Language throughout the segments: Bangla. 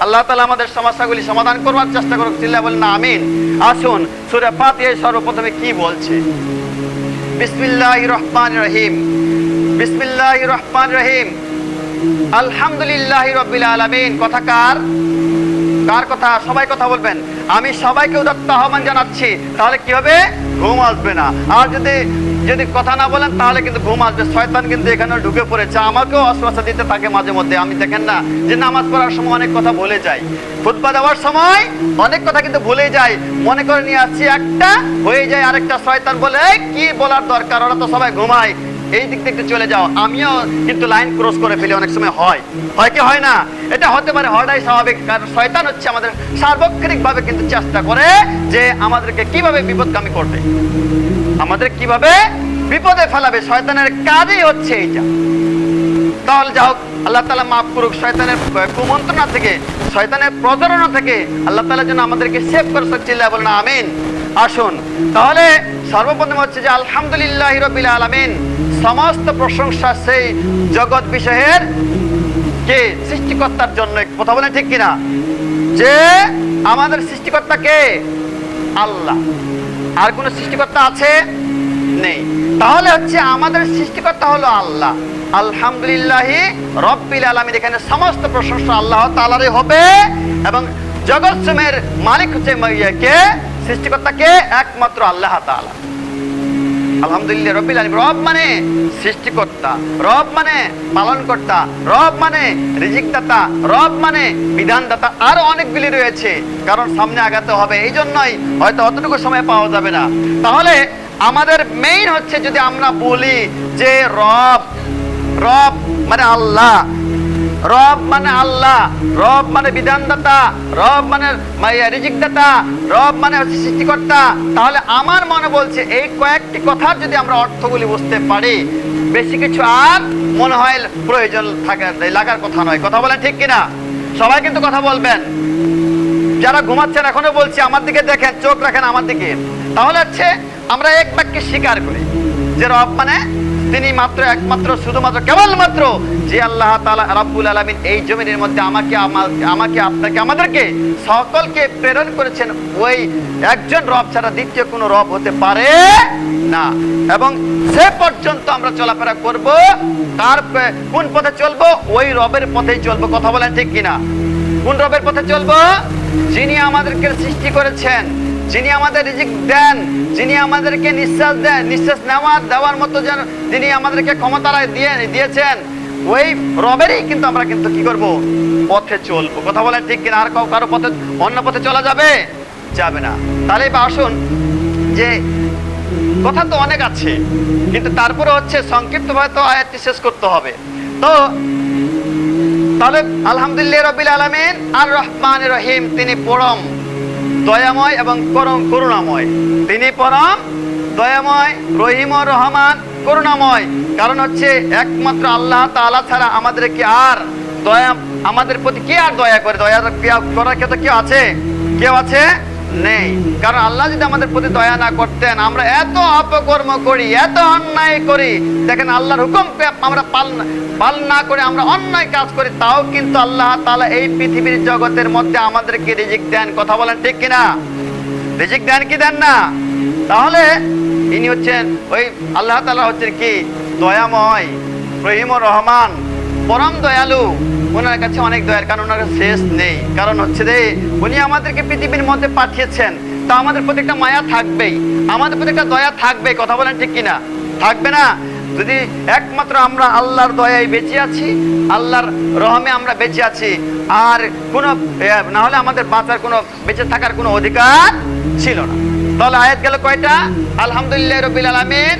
আল্লাহ তাআলা আমাদের সমস্যাগুলি সমাধান করবার চেষ্টা করুক, চিল্লায়ে বলেন আমিন। আসুন সূরা ফাতিহায় সর্বপ্রথমে কি বলছে। বিসমিল্লাহির রহমানির রহিম, বিসমিল্লাহির রহমানির রহিম, আলহামদুলিল্লাহি রাব্বিল আলামিন। কথা কার? কার কথা? সবাই কথা বলবেন। আমি সবাইকে উদাত্ত আহ্বান জানাচ্ছি, তাহলে কি হবে? ঘুম আসবে না। আর যদি কথা না বলেন তাহলে কিন্তু ঘুম আসবে। শয়তান কিন্তু এখানে ঢুকে পড়েছে, আমাকেও অস্ত্র দিতে থাকে মাঝে মধ্যে। আমি দেখেন না যে নামাজ পড়ার সময় অনেক কথা ভুলে যাই, খুতবা দেওয়ার সময় অনেক কথা কিন্তু ভুলে যাই, মনে করে নিয়ে আসছি একটা, হয়ে যায় আরেকটা। শয়তান বলে কি বলার দরকার, ওরা তো সবাই ঘুমায়, এই দিক থেকে চলে যাও। আমিও কিন্তু লাইন ক্রস করে ফেলি অনেক সময়। হয় কি হয় না? এটা হতে পারে, হওয়াটাই স্বাভাবিক। কারণ শয়তান হচ্ছে আমাদের সার্বক্ষণিক ভাবে কিন্তু চেষ্টা করে যে আমাদেরকে কিভাবে বিপদগামী করবে, আমাদের কিভাবে বিপদে ফেলাবে। শয়তানের কাজই হচ্ছে এইটা। তাহলে যাই হোক, আল্লাহ তাআলা মাফ করুক শয়তানের কুমন্ত্রণা থেকে, শয়তানের প্রতারণা থেকে আল্লাহ তাআলা যেন আমাদেরকে সেভ করে। চিল্লায়ে বলেন আমিন। আসুন তাহলে সর্বপ্রথম হচ্ছে যে আলহামদুলিল্লাহি রাব্বিল আলামিন, সমস্ত প্রশংসা সেই জগৎ বিষয়ের কে? সৃষ্টিকর্তার জন্য। কথা বলেন ঠিক কিনা? যে আমাদের সৃষ্টিকর্তা কে? আল্লাহ। আর কোন সৃষ্টিকর্তা আছে? নেই। তাহলে হচ্ছে আমাদের সৃষ্টিকর্তা হলো আল্লাহ। আলহামদুলিল্লাহি রাব্বিল আলামিন, এখানে সমস্ত প্রশংসা আল্লাহ তাআলারই হবে। এবং জগৎ সমূহের মালিক হচ্ছে কে? সৃষ্টিকর্তা কে? একমাত্র আল্লাহ তাআলা। আলহামদুলিল্লাহ রাব্বিল আলামিন। রব মানে সৃষ্টিকর্তা, রব মানে পালনকর্তা, রব মানে রিজিকদাতা, রব মানে বিধানদাতা, আরো অনেকগুলি রয়েছে। কারণ সামনে আগাতে হবে, এই জন্যই হয়তো অতটুকু সময় পাওয়া যাবে না। তাহলে আমাদের মেইন হচ্ছে যদি আমরা বলি যে রব, রব মানে আল্লাহ, রব মানে আল্লাহ, রব মানে বিধানদাতা, রব মানে রিজিকদাতা, রব মানে হচ্ছে সৃষ্টিকর্তা, তাহলে আমার মনে বলছে এই কয়েকটি কথার যদি আমরা অর্থগুলি বুঝতে পারি, বেশি কিছু আর মনে হয় প্রয়োজন লাগার কথা নয়। কথা বলেন ঠিক কিনা? সবাই কিন্তু কথা বলবেন। যারা ঘুমাচ্ছেন এখনো বলছি, আমার দিকে দেখেন, চোখ রাখেন আমার দিকে। তাহলে হচ্ছে আমরা এক বাক্যে স্বীকার করি যে রব মানে তিনি মাত্র, একমাত্র, শুধুমাত্র, কেবলমাত্র যে আল্লাহ তাআলা রাব্বুল আলামিন এই জমিনের মধ্যে আমাকে, আপনাকে, আমাদেরকে সকলকে প্রেরণ করেছেন। ওই একজন রব ছাড়া দ্বিতীয় কোনো রব হতে পারে না। এবং সে পর্যন্ত আমরা চলাফেরা করব। তার কোন পথে চলবো? ওই রবের পথেই চলবো। কথা বলেন ঠিক কিনা? কোন রবের পথে চলবো? যিনি আমাদেরকে সৃষ্টি করেছেন, যিনি আমাদের রিজিক দেন, যিনি আমাদেরকে নিঃশ্বাস দেন, নিঃশ্বাস দেওয়ার মতো যেন যিনি আমাদেরকে ক্ষমতা দিয়েছেন, ওই রবেরই কিন্তু আমরা কিন্তু কি করব? পথে চলবো। কথা বলেন ঠিক কিনা? আর কারো পথে, অন্য পথে চলা যাবে? যাবে না। তাহলে আসুন, যে কথা তো অনেক আছে, কিন্তু তারপরে হচ্ছে সংক্ষিপ্তভাবে তো আয়াতটি শেষ করতে হবে। তো তাহলে আলহামদুলিল্লাহ রাব্বিল আলামিন আর রহমানির রহিম, তিনি পরম দয়াময় এবং করুণাময়। তিনি পরম দয়াময়, রহিম ও রহমান, করুণাময়। কারণ হচ্ছে একমাত্র আল্লাহ তাআলা ছাড়া আমাদেরকে আর দয়া, আমাদের প্রতি কে আর দয়া করে? দয়া করার ক্ষেত্রে কেউ আছে? কেউ আছে? নেই। কারণ আল্লাহ যদি আমাদের প্রতি দয়া না করতেন, আমরা এত অপকর্ম করি, এত অন্যায় করি, দেখেন আল্লাহর হুকুম আমরা পালন না করে আমরা অন্যায় কাজ করি, তাও কিন্তু আল্লাহ তাআলা এই পৃথিবীর জগতের মধ্যে আমাদেরকে রিজিক দেন। কথা বলেন ঠিক কিনা? রিজিক দেন কি দেন না? তাহলে ইনি হচ্ছেন, ওই আল্লাহ তাআলা হচ্ছেন কি? দয়াময়, রহিম ও রহমান, পরম দয়ালু। ওনার কাছে অনেক দয়ার, কারণ ওনার শেষ নেই। কারণ হচ্ছে যে উনি আমাদেরকে পৃথিবীর মধ্যে পাঠিয়েছেন, তা আমাদের প্রতি একটা মায়া থাকবেই, আমাদের প্রতি একটা দয়া থাকবে। কথা বলেন ঠিক কিনা? থাকবে না? যদি একমাত্র আমরা আল্লাহর দয়ায় বেঁচে আছি, আল্লাহর রহমে আমরা বেঁচে আছি, আর কোনো না হলে আমাদের বাঁচার কোনো, বেঁচে থাকার কোনো অধিকার ছিল না। তাহলে আয়াত গেল কয়টা? আলহামদুলিল্লাহ রাব্বিল আলামিন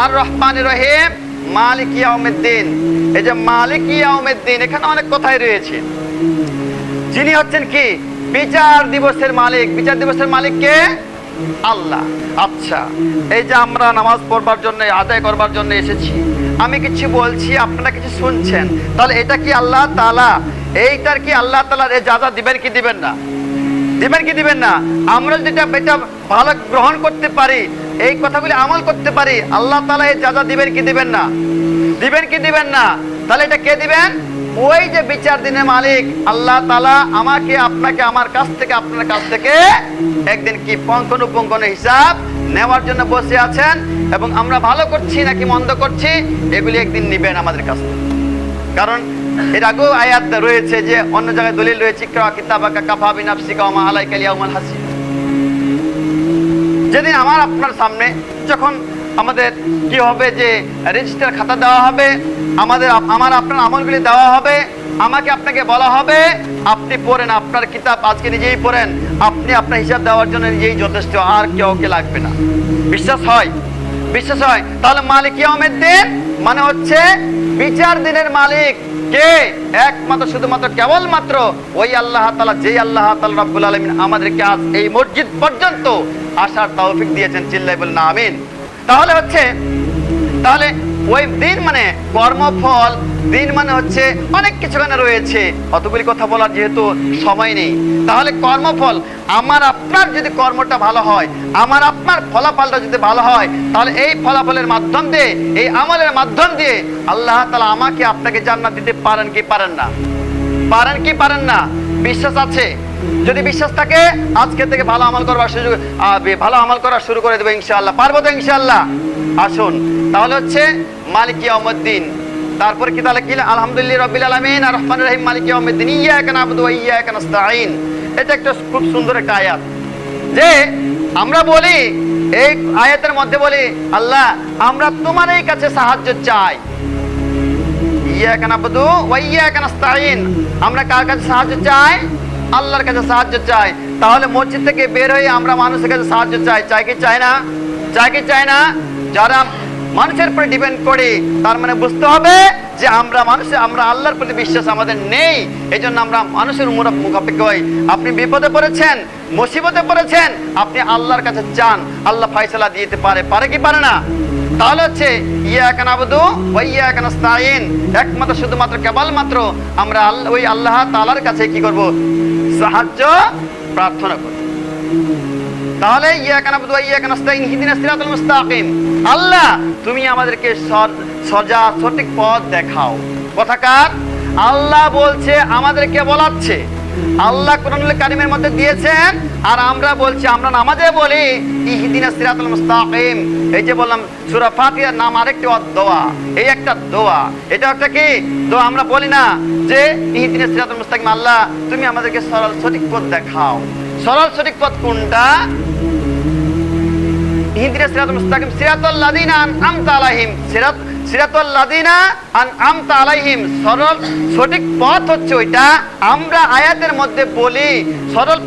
আর রহমানির রহিম মালিক ইয়াউমিদ্দিন। এই যে মালিক ইয়াউমিদ্দিন, এখানে অনেক কথাই রয়েছে। যিনি হচ্ছেন কি? বিচার দিবসের মালিক। বিচার দিবসের মালিক কে? আল্লাহ। আচ্ছা, এই যে আমরা নামাজ পড়বার জন্য, আদায় করবার জন্য এসেছি, আমি কিছু বলছি, আপনারা কিছু শুনছেন, তাহলে এটা কি আল্লাহ তাআলা, এইটার কি আল্লাহ তাআলা এই যাজা দিবেন কি দিবেন না? দিবেন কি দিবেন না? আমরা যেটা এটা ভালো গ্রহণ করতে পারি, এই কথাগুলি আমল করতে পারি, আল্লাহ তাআলা এই যাজা দিবেন কি দিবেন না? দিবেন কি দিবেন না? তাহলে এটা কে দিবেন? ওই যে বিচার দিনের মালিক আল্লাহ তাআলা আমাকে আপনাকে আমার কাছ থেকে আপনার কাছ থেকে একদিন কি পুঙ্খানুপুঙ্খ হিসাব নেওয়ার জন্য বসে আছেন, এবং আমরা ভালো করছি নাকি মন্দ করছি এগুলি একদিন নিবেন আমাদের কাছ থেকে। কারণ এর আগেও আয়াত রয়েছে, যে অন্য জায়গায় দলিল রয়েছে, ইকরা কিতাবাকা কাফা বিনাফসিকা ওয়া মা আলাইকা আল-ইয়াউমাল হাসিব। যেদিন আমার আপনার সামনে যখন আমাদের কি হবে, যে রেজিস্টার খাতা দেওয়া হবে, আমার আপনার আমলগুলি দেওয়া হবে, আমাকে আপনাকে বলা হবে আপনি পড়েন আপনার কিতাব, আজকে নিজেই পড়েন, আপনি আপনার হিসাব দেওয়ার জন্য নিজেই যথেষ্ট, আর কেউকে লাগবে না। বিশ্বাস হয়? বিশ্বাস হয়? তাহলে মালিক ইয়াউমিদ দিন মানে হচ্ছে বিচার দিনের মালিক কে? একমাত্র শুধুমাত্র কেবলমাত্র ওই আল্লাহ তাআলা, যেই আল্লাহ তাআলা রব্বুল আলামিন আমাদেরকে আজ এই মসজিদ পর্যন্ত আসার তৌফিক দিয়েছেন। চিল্লাই বলেন আমিন। তাহলে ওই দিন মানে কর্মফল, দিন মানে হচ্ছে অনেক কিছু এখানে রয়েছে, অতগুলি কথা বলার যেহেতু সময় নেই। তাহলে কর্মফল, আমার আপনার যদি কর্মটা ভালো হয়, আমার আপনার ফলাফলটা যদি ভালো হয়, তাহলে এই ফলাফলের মাধ্যম দিয়ে, এই আমলের মাধ্যম দিয়ে আল্লাহ তাআলা আমাকে আপনাকে জান্নাত দিতে পারেন কি পারেন না? পারেন কি পারেন না? বিশ্বাস আছে? যদি বিশ্বাস থাকে আজকে থেকে ভালো আমল করা শুরু করে দেবো ইনশাআল্লাহ। পারবো তো ইনশাআল্লাহ? আসুন তাহলে হচ্ছে মালিক ইয়াউমিদ্দিন, তারপর কি তাহলে কি? আলহামদুলিল্লাহি রাব্বিল আলামিন আর রহমানির রহিম মালিক ইয়াউমিদ্দিন ইয়্যাকা না'বুদু ওয়া ইয়্যাকা নাস্তাঈন। এটা একটা খুব সুন্দর একটা আয়াত, যে আমরা বলি এই আয়াতের মধ্যে বলি আল্লাহ আমরা তোমারই কাছে সাহায্য চাই। ইয়্যাকা না'বুদু ওয়া ইয়্যাকা নাস্তাঈন, আমরা কার কাছে সাহায্য চাই? আল্লাহর কাছে সাহায্য চাই। তাহলে মসজিদ থেকে বের হয়ে আমরা মানুষের কাছে সাহায্য চাই, চাই কি চাই না? চাই কি চাই না? যারা মানুষের উপরে ডিপেন্ড করে, তার মানে বুঝতে হবে যে আমরা আল্লাহর প্রতি বিশ্বাস আমাদের নেই, এই জন্য আমরা মানুষের মুখাপেক্ষি হই। আপনি বিপদে পড়েছেন, মুসিবতে পড়েছেন, আপনি আল্লাহর কাছে চান, আল্লাহ ফয়সালা দিতে পারে কি পারে না? তাহলে হচ্ছে ইয়্যাকা না'বুদু ওয়া ইয়্যাকা নাস্তাঈন, একমাত্র শুধুমাত্র কেবলমাত্র আমরা ওই আল্লাহ তাআলার কাছে কি করব? সাহায্য প্রার্থনা করব। তাহলে ইয়্যাকা না'বুদু ওয়া ইয়্যাকা নাস্তাঈন ইহদিনাস সিরাতাল মুস্তাকিম, আল্লাহ তুমি আমাদেরকে সোজা সঠিক পথ দেখাও। কথাকার আল্লাহ বলছে, আমাদেরকে বলাচ্ছে, আল্লাহ কোরআনুল কারীমের মধ্যে দিয়েছেন, আর আমরা বলছি, আমরা নামাজে বলি ইহদিনাস সিরাতাল মুস্তাকিম। এই যে বললাম সূরা ফাতিহার নাম আরেকটি দোয়া, এই একটা দোয়া, এটা একটা কি দোয়া? আমরা বলি না যে ইহদিনাস সিরাতাল মুস্তাকিম, আল্লাহ তুমি আমাদেরকে সরল সঠিক পথ দেখাও। সরল সঠিক পথ কোনটা? ইহদিনাস সিরাতাল মুস্তাকিম সিরাতাল লাযিনা আন'আমতা আলাইহিম, সিরাতাল লাযিনা আন'আমতা আলাইহিম, সরল সঠিক পথ হচ্ছে ওইটা। আমরা আয়াতের মধ্যে বলি সরল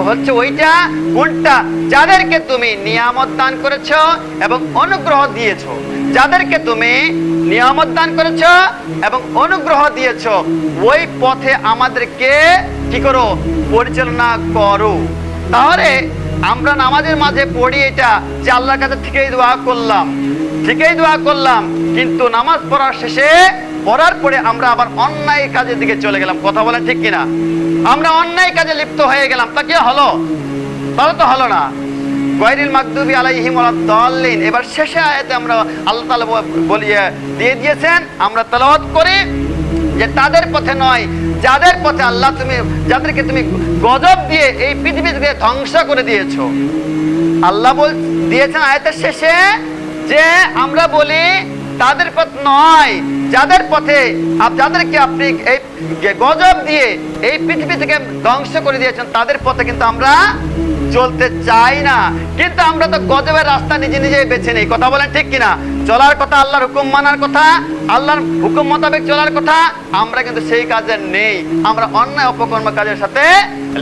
হচ্ছে ওইটা কোনটা? যাদেরকে তুমি নিয়ামত দান করেছো এবং অনুগ্রহ দিয়েছো, যাদেরকে তুমি নিয়ামত দান করেছো এবং অনুগ্রহ দিয়েছো, ওই পথে আমাদেরকে কি করো? পরিচালনা করো। তাহলে আমরা নামাজের মাঝে পড়ি এটা, যে আল্লাহর কাছে ঠিকই দোয়া করলাম, কিন্তু নামাজ পড়ার শেষে পড়ার পরে আমরা আবার অন্যায় কাজের দিকে চলে গেলাম। কথা বলেন ঠিক কিনা? আমরা অন্যায় কাজে লিপ্ত হয়ে গেলাম, তা কি হলো? তাহলে তো হলো না। গায়রিল মাগদুবি আলাইহিম ওয়ালাদ-দাল্লিন, এবার শেষে আয়াতে আমরা আল্লাহ তাআলা বলিয়ে দিয়ে দিয়েছেন, আমরা তেলাওয়াত করি যে তাদের পথে নয়, যাদের পথে আল্লাহ তুমি, যাদেরকে তুমি গজব দিয়ে এই পৃথিবীকে ধ্বংস করে দিয়েছো। আল্লাহ দিয়েছেন আয়াতের শেষে যে আমরা বলি তাদের পথ নয়, যাদের পথে যাদেরকে আপনি এই গজব দিয়ে এই পৃথিবী থেকে ধ্বংস করে দিয়েছেন, তাদের পথে কিন্তু আমরা চলতে চাই না। কিন্তু আমরা তো গজবের রাস্তা নিজেই বেছে নেই। কথা বলেন ঠিক কিনা? চলার কথা, আল্লাহর হুকুম মানার কথা, আল্লাহর হুকুম মোতাবেক চলার কথা, আমরা কিন্তু সেই কাজে নেই। আমরা অন্যায় অপকর্ম কাজের সাথে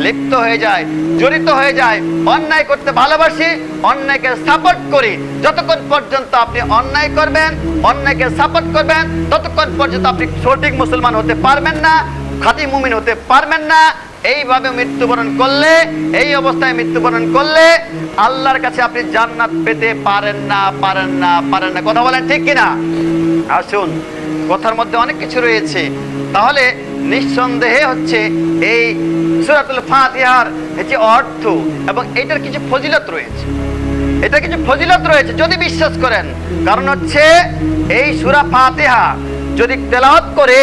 লিপ্ত হয়ে যাই, জড়িত হয়ে যাই, অন্যায় করতে ভালোবাসি, অন্যায়কে সাপোর্ট করি। যতক্ষণ পর্যন্ত আপনি অন্যায় করবেন, অন্যায়কে সাপোর্ট করবেন, ততক্ষণ পর্যন্ত আপনি সঠিক মুসলমান হতে পারবেন না, খাঁটি মুমিন হতে পারবেন না। এইভাবে মৃত্যুবরণ করলে, এই অবস্থায় মৃত্যুবরণ করলে আল্লাহর কাছে আপনি জান্নাত পেতে পারেন না। কথা বলেন ঠিক কিনা? আসুন, কথার মধ্যে অনেক কিছু রয়েছে। তাহলে নিঃসন্দেহে হচ্ছে এই সূরাতুল ফাতিহার যে অর্থ এবং এটার কিছু ফজিলত রয়েছে, যদি বিশ্বাস করেন। কারণ হচ্ছে এই সূরা ফাতিহা যদি তেলাওয়াত করে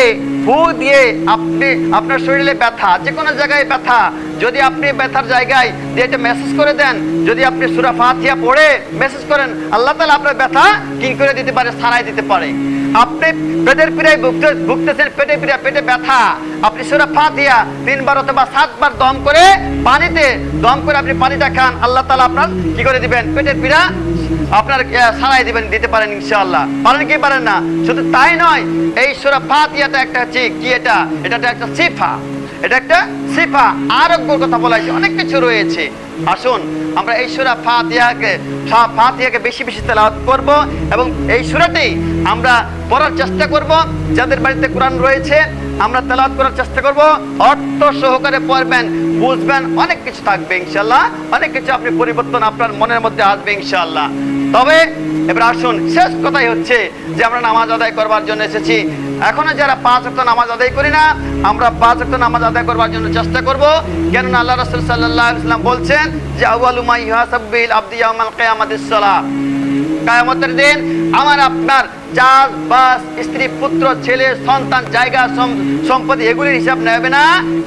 ফু দিয়ে আপনি আপনার শরীরে ব্যথা, যে কোনো জায়গায় ব্যথা, যদি আপনি ব্যথার জায়গায় দিয়ে এটা মেসেজ করে দেন, যদি আপনি সূরা ফাতিহা পড়ে মেসেজ করেন, আল্লাহ তাআলা আপনার ব্যথা কি করে দিতে পারে, সারাই দিতে পারে। আপনি পেটের পীড়ায় ভুগতেছেন, পেটে ব্যথা, আপনি সূরা ফাতিহা 3 বার অথবা 7 বার দম করে পানিতে দম করে আপনি পানিটা খান, আল্লাহ তাআলা আপনার কি করে দিবেন, পেটের পীড়া আপনার সারাই দিবেন, দিতে পারেন ইনশাআল্লাহ। পারেন কি পারেন না? শুধু তাই নয়, এই সূরা ফাতিহাটা একটা হচ্ছে কি, এটা একটা সিফা, এটা একটা সিফা, আরোগ্যর কথা বলা হয়েছে, অনেক কিছু রয়েছে। আসুন আমরা এই সূরা ফাতিহাকে বেশি বেশি তেলাওয়াত করব এবং এই সূরাটি আমরা পড়ার চেষ্টা করব। যাদের বাড়িতে কোরআন রয়েছে আমরা তেলাওয়াত করার চেষ্টা করব, অর্থ সহকারে পড়বেন, বুঝবেন, অনেক কিছু থাকবে ইনশাআল্লাহ, অনেক কিছু আপনি পরিবর্তন আপনার মনের মধ্যে আসবে ইনশাআল্লাহ। তবে এবার আসুন, শেষ কথাই হচ্ছে যে আমরা নামাজ আদায় করবার জন্য এসেছি। এখনো যারা 5 ওয়াক্ত নামাজ আদায় করি না, আমরা 5 ওয়াক্ত নামাজ আদায় করবার জন্য চেষ্টা করব। কেননা আল্লাহ রাসূল সাল্লাল্লাহু আলাইহি ওয়াসাল্লাম বলছেন যে আউয়ালু মা ইউহাসাবু বিল আবদি ইয়াউমাল কিয়ামাতিস সালাহ, কিয়ামতের দিন আমার আপনার চাষবাস, স্ত্রী, পুত্র, ছেলে, সন্তান, জায়গা, সম্পত্তি এগুলির হিসাব নেবে না,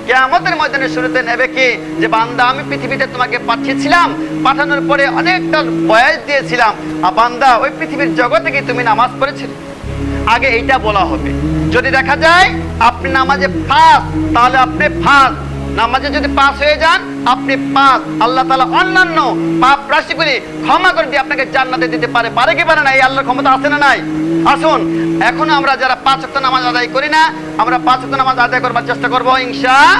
কিয়ামতের ময়দানে শুরুতে নেবে কি, যে বান্দা আমি পৃথিবীতে তোমাকে পাঠিয়েছিলাম, পাঠানোর পরে অনেকটা বয়স দিয়েছিলাম, আর বান্দা ওই পৃথিবীর জগতে কি তুমি নামাজ পড়েছিলে? আগে এইটা বলা হবে। যদি দেখা যায় আপনি নামাজে ফাঁস, তাহলে আপনি ফাঁস, নামাজে যদি পাস হয়ে যান আপনি পাস, আল্লাহ তাআলা অন্যান্য পাপ রাশিগুলি ক্ষমা করে দিয়ে আপনাকে জান্নাতে দিতে পারে কি পারে না? এই আল্লাহর ক্ষমতা আছে না নাই? আসুন এখনো আমরা যারা 5 ওয়াক্ত নামাজ আদায় করি না, আমরা 5 ওয়াক্ত নামাজ আদায় করবার চেষ্টা করবো ইনশাআল্লাহ।